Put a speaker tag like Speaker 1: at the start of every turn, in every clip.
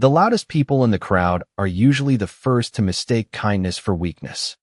Speaker 1: The loudest people in the crowd are usually the first to mistake kindness for weakness.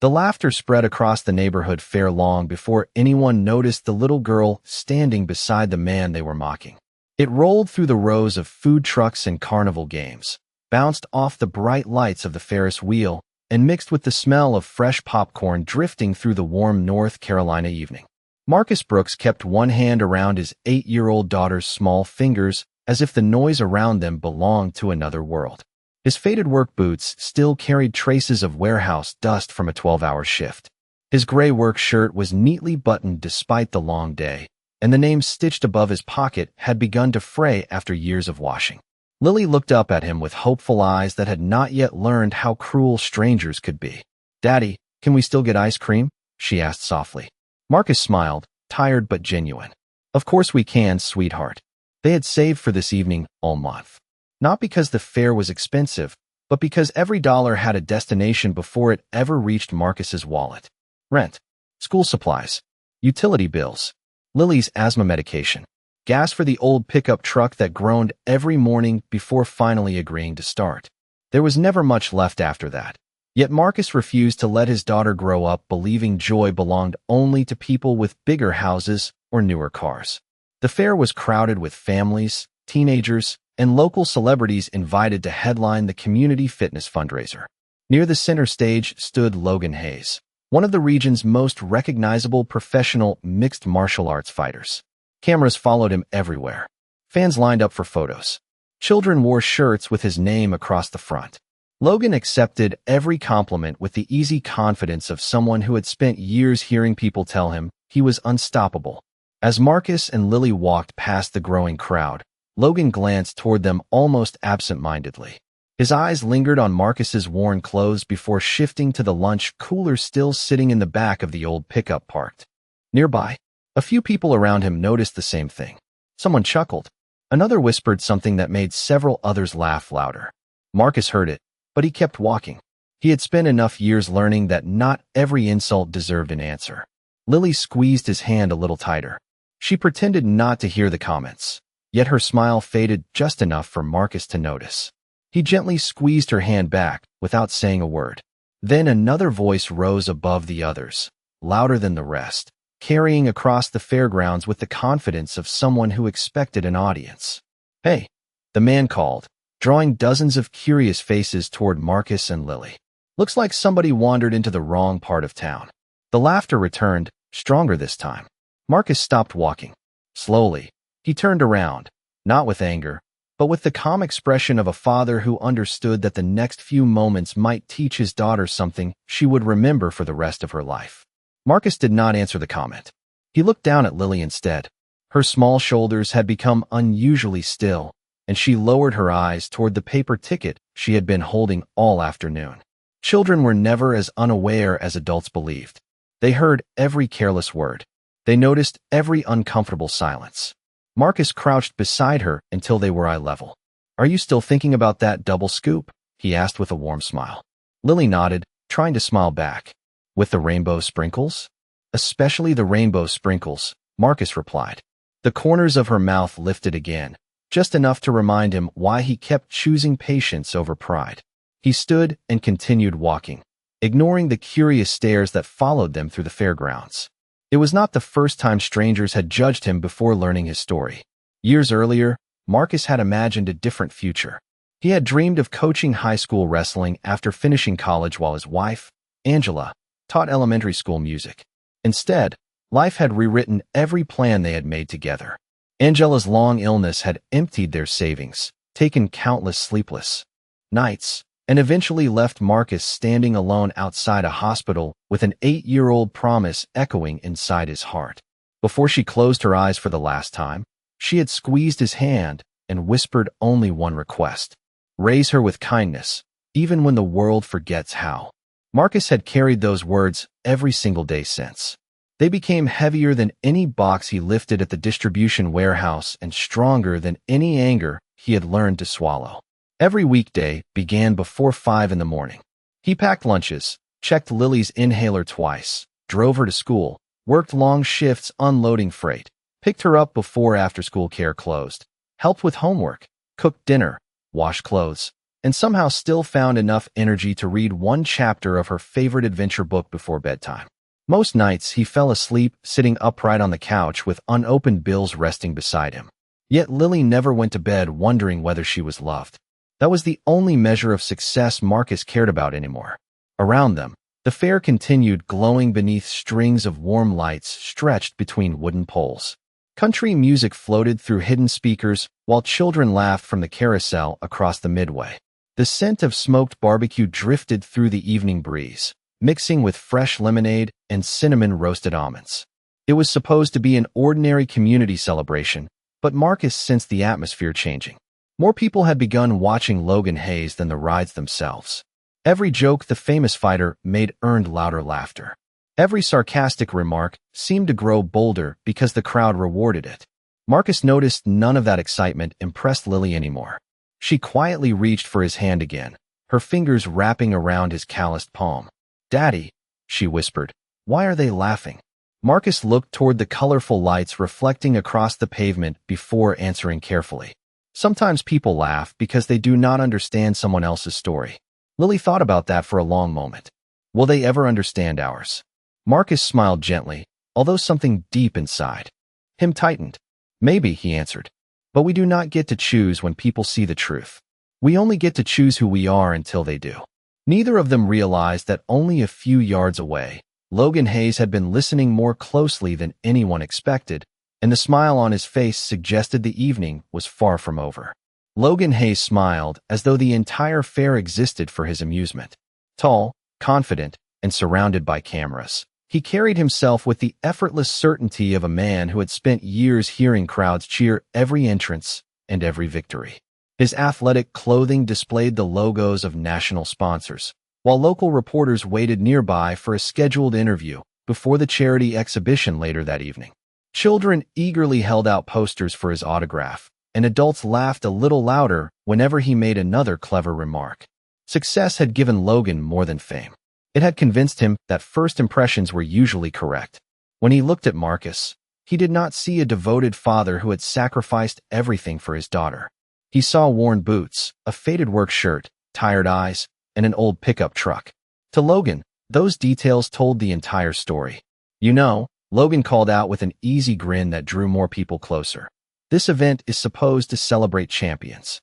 Speaker 1: The laughter spread across the neighborhood fair long before anyone noticed the little girl standing beside the man they were mocking. It rolled through the rows of food trucks and carnival games, bounced off the bright lights of the Ferris wheel, and mixed with the smell of fresh popcorn drifting through the warm North Carolina evening. Marcus Brooks kept one hand around his 8-year-old daughter's small fingers as if the noise around them belonged to another world. His faded work boots still carried traces of warehouse dust from a 12-hour shift. His gray work shirt was neatly buttoned despite the long day, and the name stitched above his pocket had begun to fray after years of washing. Lily looked up at him with hopeful eyes that had not yet learned how cruel strangers could be. "Daddy, can we still get ice cream?" she asked softly. Marcus smiled, tired but genuine. "Of course we can, sweetheart." They had saved for this evening all month. Not because the fare was expensive, but because every dollar had a destination before it ever reached Marcus's wallet. Rent, school supplies, utility bills, Lily's asthma medication, gas for the old pickup truck that groaned every morning before finally agreeing to start. There was never much left after that. Yet Marcus refused to let his daughter grow up believing joy belonged only to people with bigger houses or newer cars. The fair was crowded with families, teenagers, and local celebrities invited to headline the community fitness fundraiser. Near the center stage stood Logan Hayes, one of the region's most recognizable professional mixed martial arts fighters. Cameras followed him everywhere. Fans lined up for photos. Children wore shirts with his name across the front. Logan accepted every compliment with the easy confidence of someone who had spent years hearing people tell him he was unstoppable. As Marcus and Lily walked past the growing crowd, Logan glanced toward them almost absent-mindedly. His eyes lingered on Marcus's worn clothes before shifting to the lunch cooler still sitting in the back of the old pickup parked. Nearby, a few people around him noticed the same thing. Someone chuckled. Another whispered something that made several others laugh louder. Marcus heard it, but he kept walking. He had spent enough years learning that not every insult deserved an answer. Lily squeezed his hand a little tighter. She pretended not to hear the comments, yet her smile faded just enough for Marcus to notice. He gently squeezed her hand back without saying a word. Then another voice rose above the others, louder than the rest, carrying across the fairgrounds with the confidence of someone who expected an audience. "Hey," the man called, drawing dozens of curious faces toward Marcus and Lily. "Looks like somebody wandered into the wrong part of town." The laughter returned, stronger this time. Marcus stopped walking. Slowly, he turned around, not with anger, but with the calm expression of a father who understood that the next few moments might teach his daughter something she would remember for the rest of her life. Marcus did not answer the comment. He looked down at Lily instead. Her small shoulders had become unusually still, and she lowered her eyes toward the paper ticket she had been holding all afternoon. Children were never as unaware as adults believed. They heard every careless word. They noticed every uncomfortable silence. Marcus crouched beside her until they were eye level. "Are you still thinking about that double scoop?" he asked with a warm smile. Lily nodded, trying to smile back. "With the rainbow sprinkles?" "Especially the rainbow sprinkles," Marcus replied. The corners of her mouth lifted again, just enough to remind him why he kept choosing patience over pride. He stood and continued walking, ignoring the curious stares that followed them through the fairgrounds. It was not the first time strangers had judged him before learning his story. Years earlier, Marcus had imagined a different future. He had dreamed of coaching high school wrestling after finishing college while his wife, Angela, taught elementary school music. Instead, life had rewritten every plan they had made together. Angela's long illness had emptied their savings, taken countless sleepless nights, and eventually left Marcus standing alone outside a hospital with an 8-year-old promise echoing inside his heart. Before she closed her eyes for the last time, she had squeezed his hand and whispered only one request: raise her with kindness, even when the world forgets how. Marcus had carried those words every single day since. They became heavier than any box he lifted at the distribution warehouse and stronger than any anger he had learned to swallow. Every weekday began before 5 in the morning. He packed lunches, checked Lily's inhaler twice, drove her to school, worked long shifts unloading freight, picked her up before after-school care closed, helped with homework, cooked dinner, wash clothes, and somehow still found enough energy to read one chapter of her favorite adventure book before bedtime. Most nights, he fell asleep sitting upright on the couch with unopened bills resting beside him. Yet Lily never went to bed wondering whether she was loved. That was the only measure of success Marcus cared about anymore. Around them, the fair continued, glowing beneath strings of warm lights stretched between wooden poles. Country music floated through hidden speakers, while children laughed from the carousel across the midway. The scent of smoked barbecue drifted through the evening breeze, mixing with fresh lemonade and cinnamon-roasted almonds. It was supposed to be an ordinary community celebration, but Marcus sensed the atmosphere changing. More people had begun watching Logan Hayes than the rides themselves. Every joke the famous fighter made earned louder laughter. Every sarcastic remark seemed to grow bolder because the crowd rewarded it. Marcus noticed none of that excitement impressed Lily anymore. She quietly reached for his hand again, her fingers wrapping around his calloused palm. "Daddy," she whispered, "why are they laughing?" Marcus looked toward the colorful lights reflecting across the pavement before answering carefully. "Sometimes people laugh because they do not understand someone else's story." Lily thought about that for a long moment. Will they ever understand ours? Marcus smiled gently, although something deep inside him tightened. "Maybe," he answered. "But we do not get to choose when people see the truth. We only get to choose who we are until they do." Neither of them realized that only a few yards away, Logan Hayes had been listening more closely than anyone expected, and the smile on his face suggested the evening was far from over. Logan Hayes smiled as though the entire fair existed for his amusement. Tall, confident, and surrounded by cameras, he carried himself with the effortless certainty of a man who had spent years hearing crowds cheer every entrance and every victory. His athletic clothing displayed the logos of national sponsors, while local reporters waited nearby for a scheduled interview before the charity exhibition later that evening. Children eagerly held out posters for his autograph, and adults laughed a little louder whenever he made another clever remark. Success had given Logan more than fame. It had convinced him that first impressions were usually correct. When he looked at Marcus, he did not see a devoted father who had sacrificed everything for his daughter. He saw worn boots, a faded work shirt, tired eyes, and an old pickup truck. To Logan, those details told the entire story. "You know," Logan called out with an easy grin that drew more people closer, "this event is supposed to celebrate champions."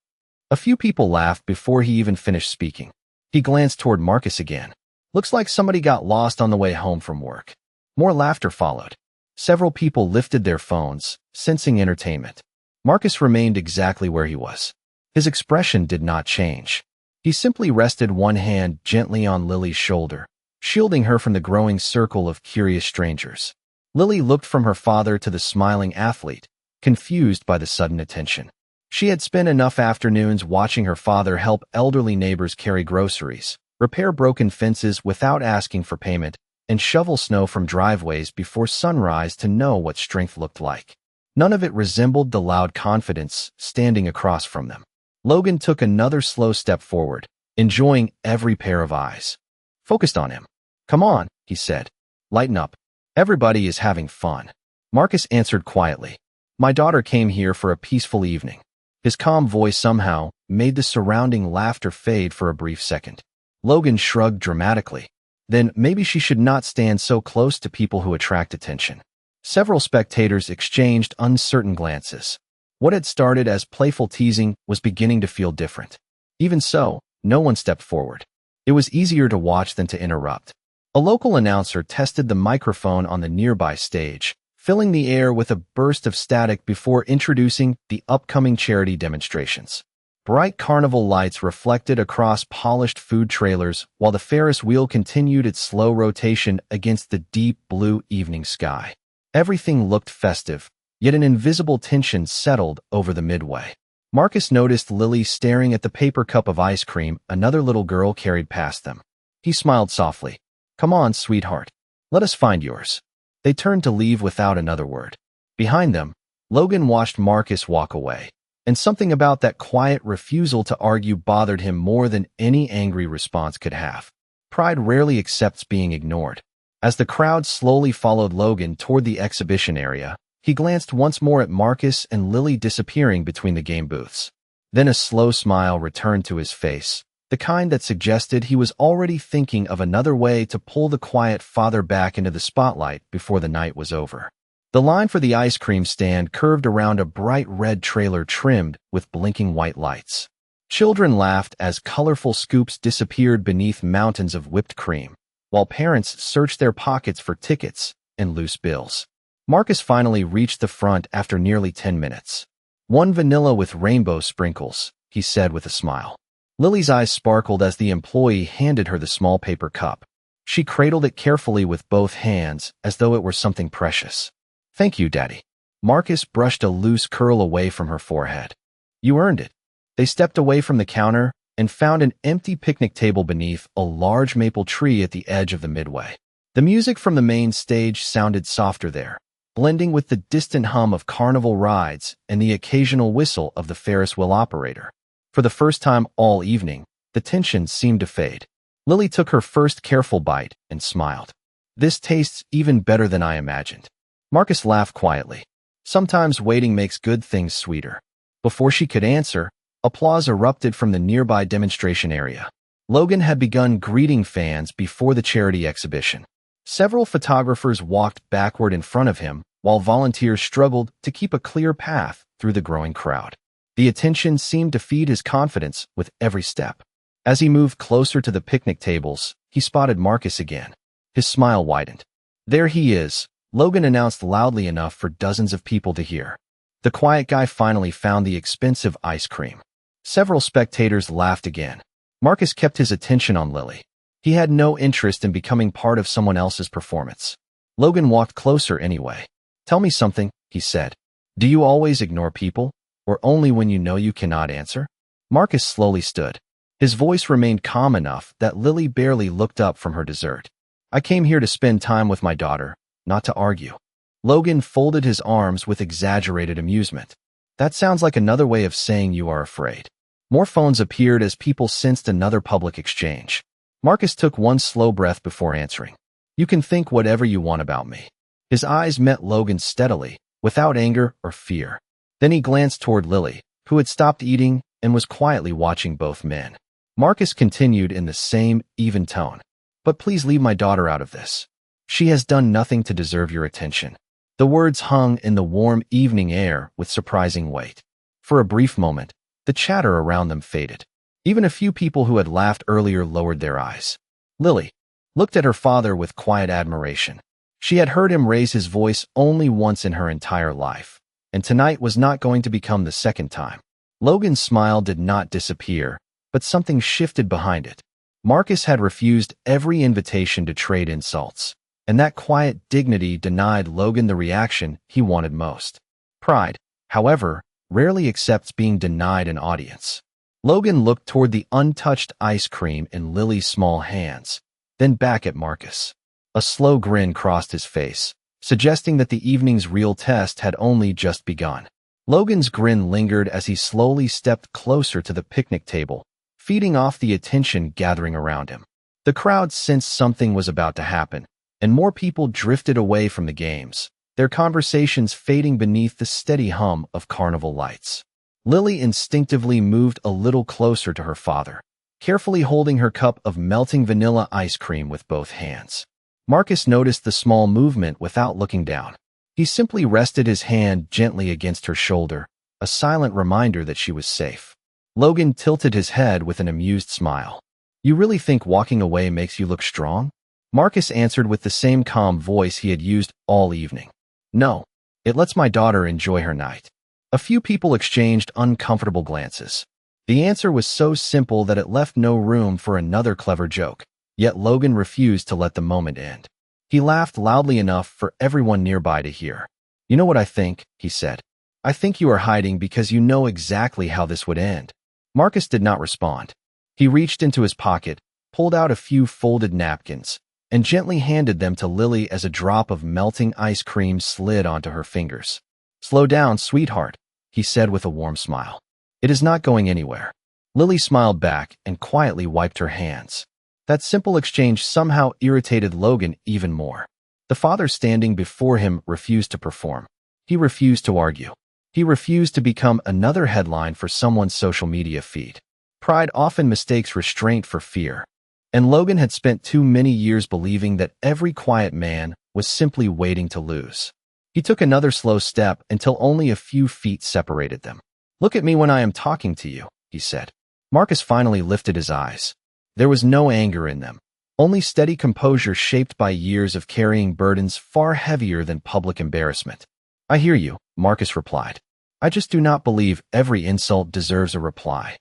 Speaker 1: A few people laughed before he even finished speaking. He glanced toward Marcus again. "Looks like somebody got lost on the way home from work." More laughter followed. Several people lifted their phones, sensing entertainment. Marcus remained exactly where he was. His expression did not change. He simply rested one hand gently on Lily's shoulder, shielding her from the growing circle of curious strangers. Lily looked from her father to the smiling athlete, confused by the sudden attention. She had spent enough afternoons watching her father help elderly neighbors carry groceries, repair broken fences without asking for payment, and shovel snow from driveways before sunrise to know what strength looked like. None of it resembled the loud confidence standing across from them. Logan took another slow step forward, enjoying every pair of eyes focused on him. "Come on," he said. "Lighten up. Everybody is having fun." Marcus answered quietly. "My daughter came here for a peaceful evening." His calm voice somehow made the surrounding laughter fade for a brief second. Logan shrugged dramatically. "Then maybe she should not stand so close to people who attract attention." Several spectators exchanged uncertain glances. What had started as playful teasing was beginning to feel different. Even so, no one stepped forward. It was easier to watch than to interrupt. A local announcer tested the microphone on the nearby stage, filling the air with a burst of static before introducing the upcoming charity demonstrations. Bright carnival lights reflected across polished food trailers while the Ferris wheel continued its slow rotation against the deep blue evening sky. Everything looked festive, yet an invisible tension settled over the midway. Marcus noticed Lily staring at the paper cup of ice cream another little girl carried past them. He smiled softly. "Come on, sweetheart. Let us find yours." They turned to leave without another word. Behind them, Logan watched Marcus walk away, and something about that quiet refusal to argue bothered him more than any angry response could have. Pride rarely accepts being ignored. As the crowd slowly followed Logan toward the exhibition area, he glanced once more at Marcus and Lily disappearing between the game booths. Then a slow smile returned to his face, the kind that suggested he was already thinking of another way to pull the quiet father back into the spotlight before the night was over. The line for the ice cream stand curved around a bright red trailer trimmed with blinking white lights. Children laughed as colorful scoops disappeared beneath mountains of whipped cream, while parents searched their pockets for tickets and loose bills. Marcus finally reached the front after nearly 10 minutes. "One vanilla with rainbow sprinkles," he said with a smile. Lily's eyes sparkled as the employee handed her the small paper cup. She cradled it carefully with both hands as though it were something precious. "Thank you, Daddy." Marcus brushed a loose curl away from her forehead. "You earned it." They stepped away from the counter and found an empty picnic table beneath a large maple tree at the edge of the midway. The music from the main stage sounded softer there, blending with the distant hum of carnival rides and the occasional whistle of the Ferris wheel operator. For the first time all evening, the tension seemed to fade. Lily took her first careful bite and smiled. "This tastes even better than I imagined." Marcus laughed quietly. Sometimes waiting makes good things sweeter. Before she could answer, applause erupted from the nearby demonstration area. Logan had begun greeting fans before the charity exhibition. Several photographers walked backward in front of him, while volunteers struggled to keep a clear path through the growing crowd. The attention seemed to feed his confidence with every step. As he moved closer to the picnic tables, he spotted Marcus again. His smile widened. "There he is," Logan announced loudly enough for dozens of people to hear. The quiet guy finally found the expensive ice cream. Several spectators laughed again. Marcus kept his attention on Lily. He had no interest in becoming part of someone else's performance. Logan walked closer anyway. "Tell me something," he said. "Do you always ignore people, or only when you know you cannot answer?" Marcus slowly stood. His voice remained calm enough that Lily barely looked up from her dessert. "I came here to spend time with my daughter, not to argue." Logan folded his arms with exaggerated amusement. "That sounds like another way of saying you are afraid." More phones appeared as people sensed another public exchange. Marcus took one slow breath before answering. "You can think whatever you want about me." His eyes met Logan's steadily, without anger or fear. Then he glanced toward Lily, who had stopped eating and was quietly watching both men. Marcus continued in the same, even tone. "But please leave my daughter out of this. She has done nothing to deserve your attention." The words hung in the warm evening air with surprising weight. For a brief moment, the chatter around them faded. Even a few people who had laughed earlier lowered their eyes. Lily looked at her father with quiet admiration. She had heard him raise his voice only once in her entire life, and tonight was not going to become the second time. Logan's smile did not disappear, but something shifted behind it. Marcus had refused every invitation to trade insults, and that quiet dignity denied Logan the reaction he wanted most. Pride, however, rarely accepts being denied an audience. Logan looked toward the untouched ice cream in Lily's small hands, then back at Marcus. A slow grin crossed his face, suggesting that the evening's real test had only just begun. Logan's grin lingered as he slowly stepped closer to the picnic table, feeding off the attention gathering around him. The crowd sensed something was about to happen, and more people drifted away from the games, their conversations fading beneath the steady hum of carnival lights. Lily instinctively moved a little closer to her father, carefully holding her cup of melting vanilla ice cream with both hands. Marcus noticed the small movement without looking down. He simply rested his hand gently against her shoulder, a silent reminder that she was safe. Logan tilted his head with an amused smile. "You really think walking away makes you look strong?" Marcus answered with the same calm voice he had used all evening. "No, it lets my daughter enjoy her night." A few people exchanged uncomfortable glances. The answer was so simple that it left no room for another clever joke, yet Logan refused to let the moment end. He laughed loudly enough for everyone nearby to hear. "You know what I think," he said. "I think you are hiding because you know exactly how this would end." Marcus did not respond. He reached into his pocket, pulled out a few folded napkins, and gently handed them to Lily as a drop of melting ice cream slid onto her fingers. "Slow down, sweetheart," he said with a warm smile. "It is not going anywhere." Lily smiled back and quietly wiped her hands. That simple exchange somehow irritated Logan even more. The father standing before him refused to perform. He refused to argue. He refused to become another headline for someone's social media feed. Pride often mistakes restraint for fear, and Logan had spent too many years believing that every quiet man was simply waiting to lose. He took another slow step until only a few feet separated them. "Look at me when I am talking to you," he said. Marcus finally lifted his eyes. There was no anger in them, only steady composure shaped by years of carrying burdens far heavier than public embarrassment. "I hear you," Marcus replied. "I just do not believe every insult deserves a reply."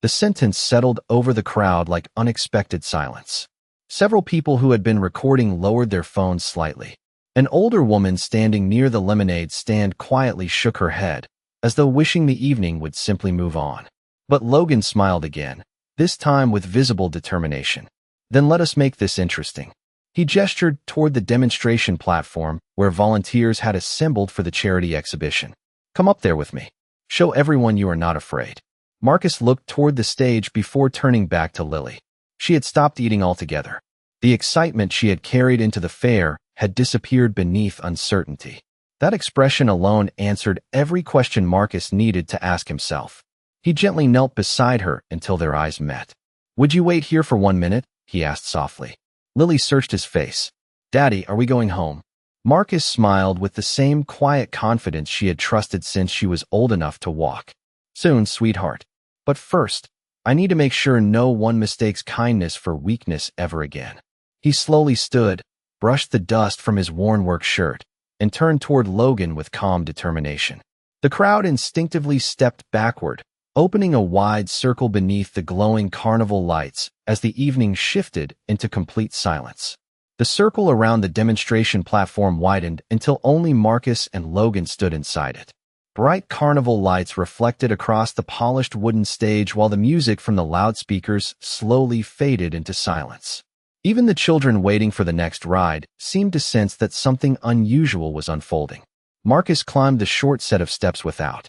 Speaker 1: The sentence settled over the crowd like unexpected silence. Several people who had been recording lowered their phones slightly. An older woman standing near the lemonade stand quietly shook her head, as though wishing the evening would simply move on. But Logan smiled again, this time with visible determination. "Then let us make this interesting." He gestured toward the demonstration platform where volunteers had assembled for the charity exhibition. "Come up there with me. Show everyone you are not afraid." Marcus looked toward the stage before turning back to Lily. She had stopped eating altogether. The excitement she had carried into the fair had disappeared beneath uncertainty. That expression alone answered every question Marcus needed to ask himself. He gently knelt beside her until their eyes met. "Would you wait here for 1 minute?" he asked softly. Lily searched his face. "Daddy, are we going home?" Marcus smiled with the same quiet confidence she had trusted since she was old enough to walk. "Soon, sweetheart. But first, I need to make sure no one mistakes kindness for weakness ever again." He slowly stood, brushed the dust from his worn work shirt, and turned toward Logan with calm determination. The crowd instinctively stepped backward, opening a wide circle beneath the glowing carnival lights as the evening shifted into complete silence. The circle around the demonstration platform widened until only Marcus and Logan stood inside it. Bright carnival lights reflected across the polished wooden stage while the music from the loudspeakers slowly faded into silence. Even the children waiting for the next ride seemed to sense that something unusual was unfolding. Marcus climbed the short set of steps without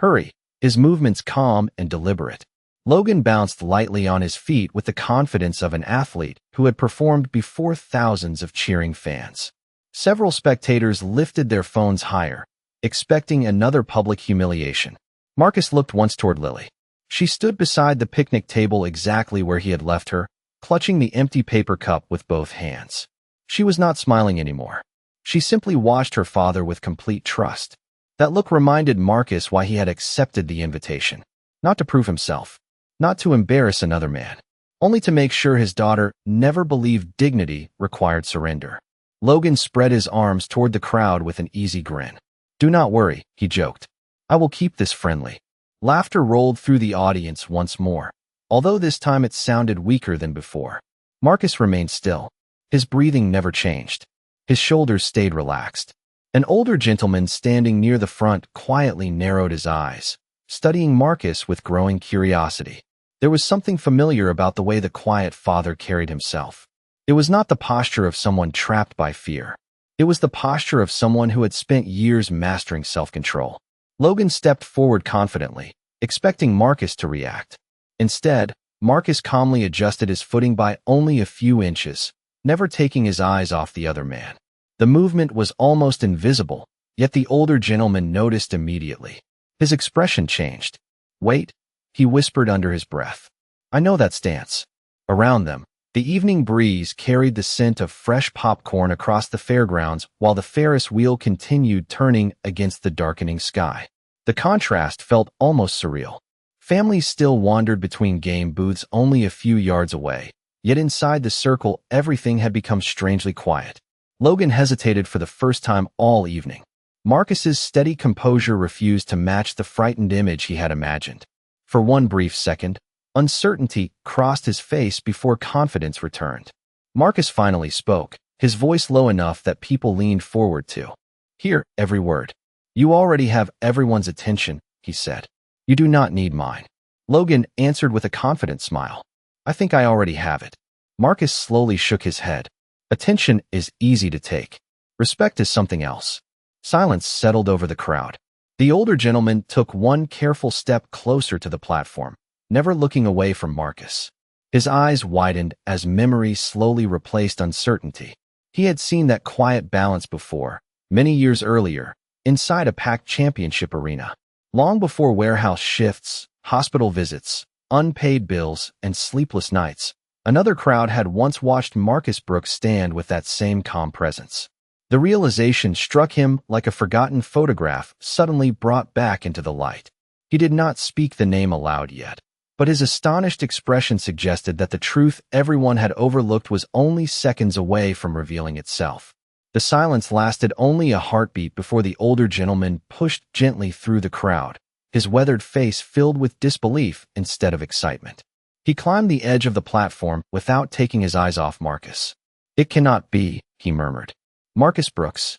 Speaker 1: hurry, his movements calm and deliberate. Logan bounced lightly on his feet with the confidence of an athlete who had performed before thousands of cheering fans. Several spectators lifted their phones higher, expecting another public humiliation. Marcus looked once toward Lily. She stood beside the picnic table exactly where he had left her, clutching the empty paper cup with both hands. She was not smiling anymore. She simply watched her father with complete trust. That look reminded Marcus why he had accepted the invitation. Not to prove himself, not to embarrass another man, only to make sure his daughter never believed dignity required surrender. Logan spread his arms toward the crowd with an easy grin. "Do not worry," he joked. "I will keep this friendly." Laughter rolled through the audience once more, although this time it sounded weaker than before. Marcus remained still. His breathing never changed. His shoulders stayed relaxed. An older gentleman standing near the front quietly narrowed his eyes, studying Marcus with growing curiosity. There was something familiar about the way the quiet father carried himself. It was not the posture of someone trapped by fear. It was the posture of someone who had spent years mastering self-control. Logan stepped forward confidently, expecting Marcus to react. Instead, Marcus calmly adjusted his footing by only a few inches, never taking his eyes off the other man. The movement was almost invisible, yet the older gentleman noticed immediately. His expression changed. "Wait," he whispered under his breath. "I know that stance." Around them, the evening breeze carried the scent of fresh popcorn across the fairgrounds while the Ferris wheel continued turning against the darkening sky. The contrast felt almost surreal. Families still wandered between game booths only a few yards away, yet inside the circle everything had become strangely quiet. Logan hesitated for the first time all evening. Marcus's steady composure refused to match the frightened image he had imagined. For one brief second, uncertainty crossed his face before confidence returned. Marcus finally spoke, his voice low enough that people leaned forward to hear every word. "You already have everyone's attention," he said. "You do not need mine." Logan answered with a confident smile. "I think I already have it." Marcus slowly shook his head. "Attention is easy to take. Respect is something else." Silence settled over the crowd. The older gentleman took one careful step closer to the platform, never looking away from Marcus. His eyes widened as memory slowly replaced uncertainty. He had seen that quiet balance before, many years earlier, inside a packed championship arena. Long before warehouse shifts, hospital visits, unpaid bills, and sleepless nights, another crowd had once watched Marcus Brooks stand with that same calm presence. The realization struck him like a forgotten photograph suddenly brought back into the light. He did not speak the name aloud yet, but his astonished expression suggested that the truth everyone had overlooked was only seconds away from revealing itself. The silence lasted only a heartbeat before the older gentleman pushed gently through the crowd, his weathered face filled with disbelief instead of excitement. He climbed the edge of the platform without taking his eyes off Marcus. "It cannot be," he murmured. "Marcus Brooks."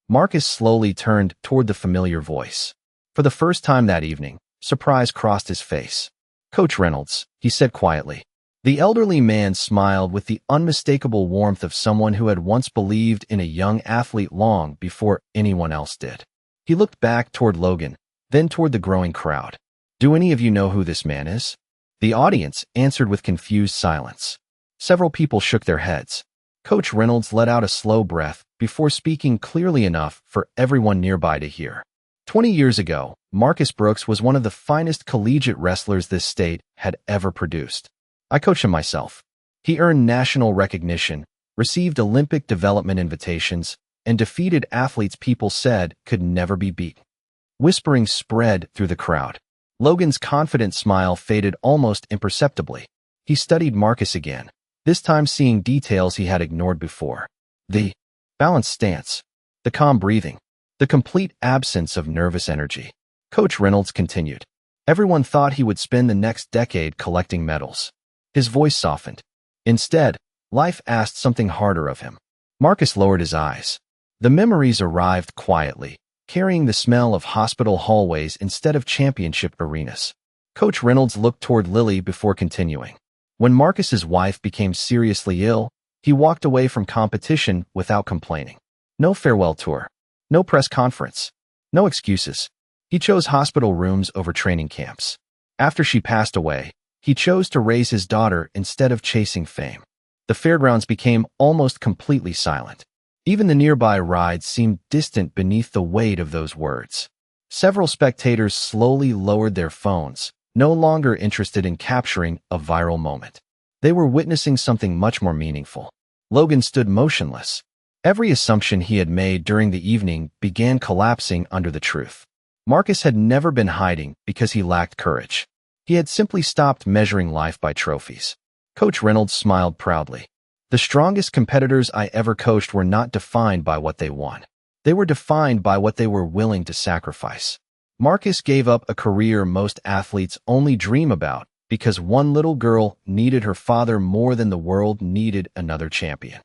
Speaker 1: Marcus slowly turned toward the familiar voice. For the first time that evening, surprise crossed his face. "Coach Reynolds," he said quietly. The elderly man smiled with the unmistakable warmth of someone who had once believed in a young athlete long before anyone else did. He looked back toward Logan, then toward the growing crowd. "Do any of you know who this man is?" The audience answered with confused silence. Several people shook their heads. Coach Reynolds let out a slow breath before speaking clearly enough for everyone nearby to hear. 20 years ago, Marcus Brooks was one of the finest collegiate wrestlers this state had ever produced. I coached him myself. He earned national recognition, received Olympic development invitations, and defeated athletes people said could never be beaten. Whispering spread through the crowd. Logan's confident smile faded almost imperceptibly. He studied Marcus again, this time seeing details he had ignored before. The balanced stance, the calm breathing, the complete absence of nervous energy. Coach Reynolds continued. Everyone thought he would spend the next decade collecting medals. His voice softened. Instead, life asked something harder of him. Marcus lowered his eyes. The memories arrived quietly, carrying the smell of hospital hallways instead of championship arenas. Coach Reynolds looked toward Lily before continuing. When Marcus's wife became seriously ill, he walked away from competition without complaining. No farewell tour. No press conference. No excuses. He chose hospital rooms over training camps. After she passed away, he chose to raise his daughter instead of chasing fame. The fairgrounds became almost completely silent. Even the nearby rides seemed distant beneath the weight of those words. Several spectators slowly lowered their phones, no longer interested in capturing a viral moment. They were witnessing something much more meaningful. Logan stood motionless. Every assumption he had made during the evening began collapsing under the truth. Marcus had never been hiding because he lacked courage. He had simply stopped measuring life by trophies. Coach Reynolds smiled proudly. The strongest competitors I ever coached were not defined by what they won. They were defined by what they were willing to sacrifice. Marcus gave up a career most athletes only dream about because one little girl needed her father more than the world needed another champion.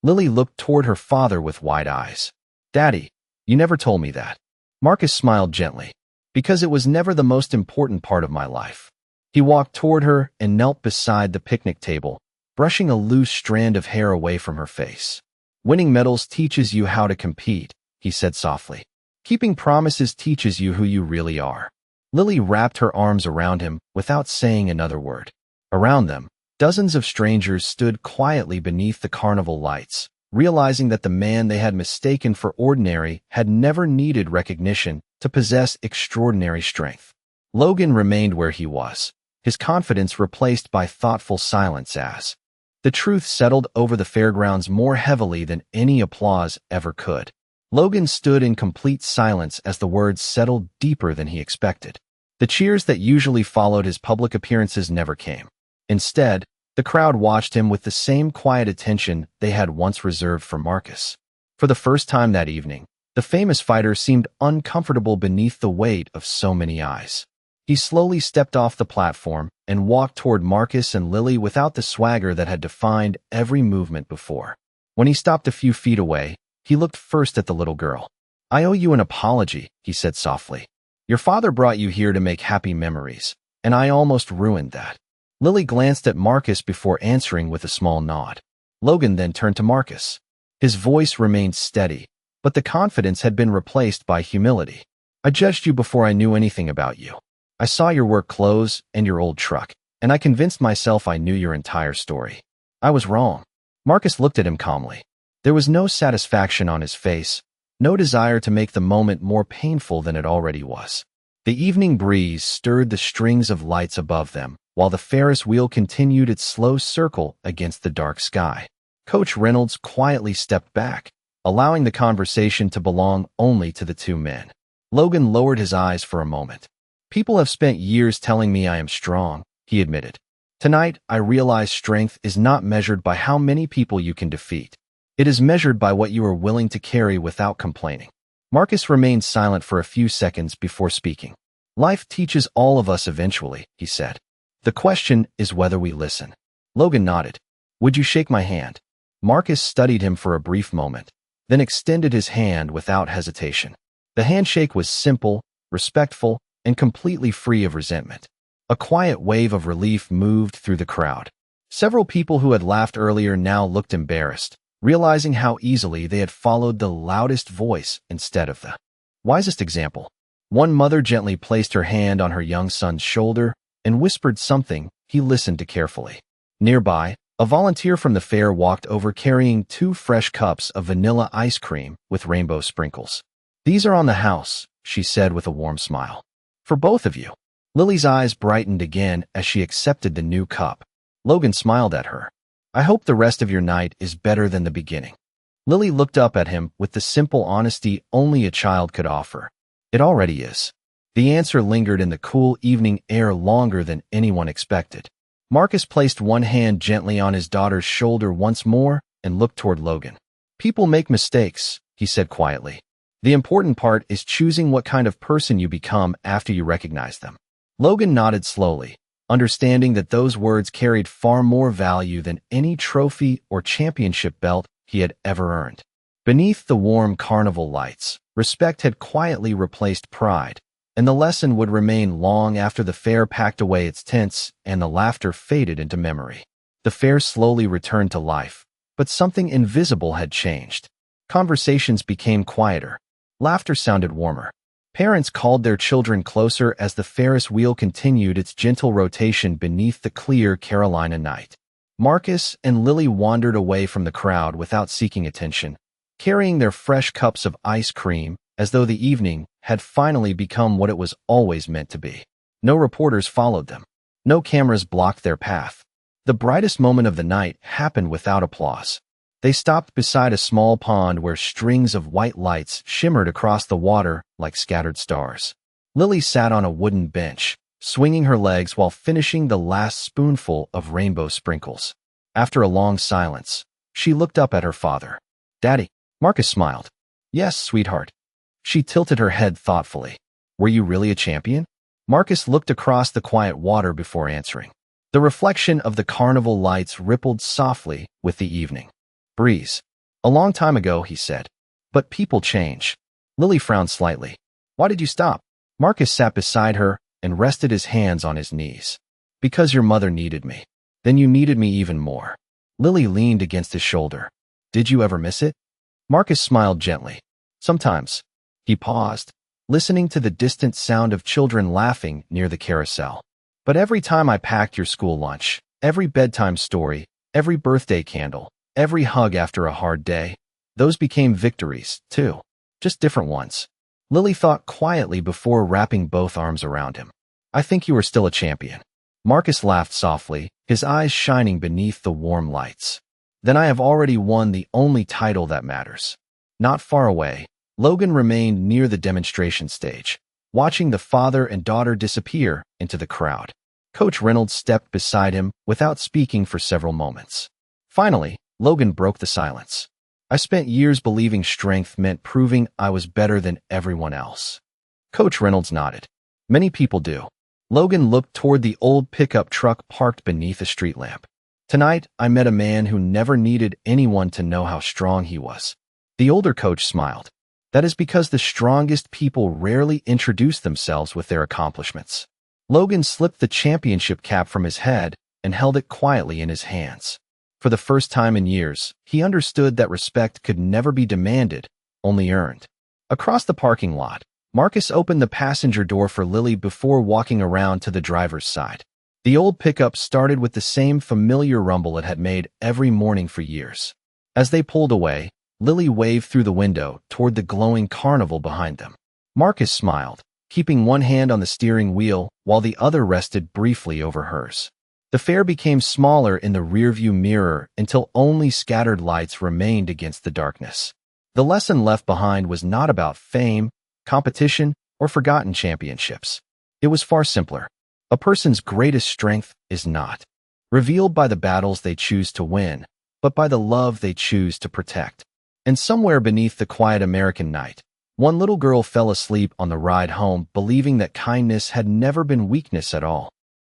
Speaker 1: Lily looked toward her father with wide eyes. "Daddy, you never told me that." Marcus smiled gently. "Because it was never the most important part of my life." He walked toward her and knelt beside the picnic table, brushing a loose strand of hair away from her face. "Winning medals teaches you how to compete," he said softly. "Keeping promises teaches you who you really are." Lily wrapped her arms around him without saying another word. Around them, dozens of strangers stood quietly beneath the carnival lights, realizing that the man they had mistaken for ordinary had never needed recognition to possess extraordinary strength. Logan remained where he was, his confidence replaced by thoughtful silence as the truth settled over the fairgrounds more heavily than any applause ever could. Logan stood in complete silence as the words settled deeper than he expected. The cheers that usually followed his public appearances never came. Instead, the crowd watched him with the same quiet attention they had once reserved for Marcus. For the first time that evening, the famous fighter seemed uncomfortable beneath the weight of so many eyes. He slowly stepped off the platform and walked toward Marcus and Lily without the swagger that had defined every movement before. When he stopped a few feet away, he looked first at the little girl. "I owe you an apology," he said softly. "Your father brought you here to make happy memories, and I almost ruined that." Lily glanced at Marcus before answering with a small nod. Logan then turned to Marcus. His voice remained steady, but the confidence had been replaced by humility. "I judged you before I knew anything about you. I saw your work clothes and your old truck, and I convinced myself I knew your entire story. I was wrong." Marcus looked at him calmly. There was no satisfaction on his face, no desire to make the moment more painful than it already was. The evening breeze stirred the strings of lights above them, while the Ferris wheel continued its slow circle against the dark sky. Coach Reynolds quietly stepped back, allowing the conversation to belong only to the two men. Logan lowered his eyes for a moment. "People have spent years telling me I am strong," he admitted. "Tonight, I realize strength is not measured by how many people you can defeat. It is measured by what you are willing to carry without complaining." Marcus remained silent for a few seconds before speaking. "Life teaches all of us eventually," he said. "The question is whether we listen." Logan nodded. "Would you shake my hand?" Marcus studied him for a brief moment, then extended his hand without hesitation. The handshake was simple, respectful, and completely free of resentment. A quiet wave of relief moved through the crowd. Several people who had laughed earlier now looked embarrassed, realizing how easily they had followed the loudest voice instead of the wisest example. One mother gently placed her hand on her young son's shoulder and whispered something he listened to carefully. Nearby, a volunteer from the fair walked over carrying 2 fresh cups of vanilla ice cream with rainbow sprinkles. "These are on the house," she said with a warm smile. "For both of you." Lily's eyes brightened again as she accepted the new cup. Logan smiled at her. "I hope the rest of your night is better than the beginning." Lily looked up at him with the simple honesty only a child could offer. "It already is." The answer lingered in the cool evening air longer than anyone expected. Marcus placed one hand gently on his daughter's shoulder once more and looked toward Logan. "People make mistakes," he said quietly. "The important part is choosing what kind of person you become after you recognize them." Logan nodded slowly, understanding that those words carried far more value than any trophy or championship belt he had ever earned. Beneath the warm carnival lights, respect had quietly replaced pride, and the lesson would remain long after the fair packed away its tents and the laughter faded into memory. The fair slowly returned to life, but something invisible had changed. Conversations became quieter. Laughter sounded warmer. Parents called their children closer as the Ferris wheel continued its gentle rotation beneath the clear Carolina night. Marcus and Lily wandered away from the crowd without seeking attention, carrying their fresh cups of ice cream as though the evening had finally become what it was always meant to be. No reporters followed them. No cameras blocked their path. The brightest moment of the night happened without applause. They stopped beside a small pond where strings of white lights shimmered across the water like scattered stars. Lily sat on a wooden bench, swinging her legs while finishing the last spoonful of rainbow sprinkles. After a long silence, she looked up at her father. "Daddy." Marcus smiled. "Yes, sweetheart." She tilted her head thoughtfully. "Were you really a champion?" Marcus looked across the quiet water before answering. The reflection of the carnival lights rippled softly with the evening breeze. "A long time ago," he said. "But people change." Lily frowned slightly. "Why did you stop?" Marcus sat beside her and rested his hands on his knees. "Because your mother needed me. Then you needed me even more." Lily leaned against his shoulder. "Did you ever miss it?" Marcus smiled gently. "Sometimes." He paused, listening to the distant sound of children laughing near the carousel. "But every time I packed your school lunch, every bedtime story, every birthday candle, every hug after a hard day, those became victories, too. Just different ones." Lily thought quietly before wrapping both arms around him. "I think you are still a champion." Marcus laughed softly, his eyes shining beneath the warm lights. "Then I have already won the only title that matters." Not far away, Logan remained near the demonstration stage, watching the father and daughter disappear into the crowd. Coach Reynolds stepped beside him without speaking for several moments. Finally, Logan broke the silence. "I spent years believing strength meant proving I was better than everyone else." Coach Reynolds nodded. "Many people do." Logan looked toward the old pickup truck parked beneath a street lamp. "Tonight, I met a man who never needed anyone to know how strong he was." The older coach smiled. "That is because the strongest people rarely introduce themselves with their accomplishments." Logan slipped the championship cap from his head and held it quietly in his hands. For the first time in years, he understood that respect could never be demanded, only earned. Across the parking lot, Marcus opened the passenger door for Lily before walking around to the driver's side. The old pickup started with the same familiar rumble it had made every morning for years. As they pulled away, Lily waved through the window toward the glowing carnival behind them. Marcus smiled, keeping one hand on the steering wheel while the other rested briefly over hers. The fair became smaller in the rearview mirror until only scattered lights remained against the darkness. The lesson left behind was not about fame, competition, or forgotten championships. It was far simpler. A person's greatest strength is not revealed by the battles they choose to win, but by the love they choose to protect. And somewhere beneath the quiet American night, one little girl fell asleep on the ride home, believing that kindness had never been weakness at all.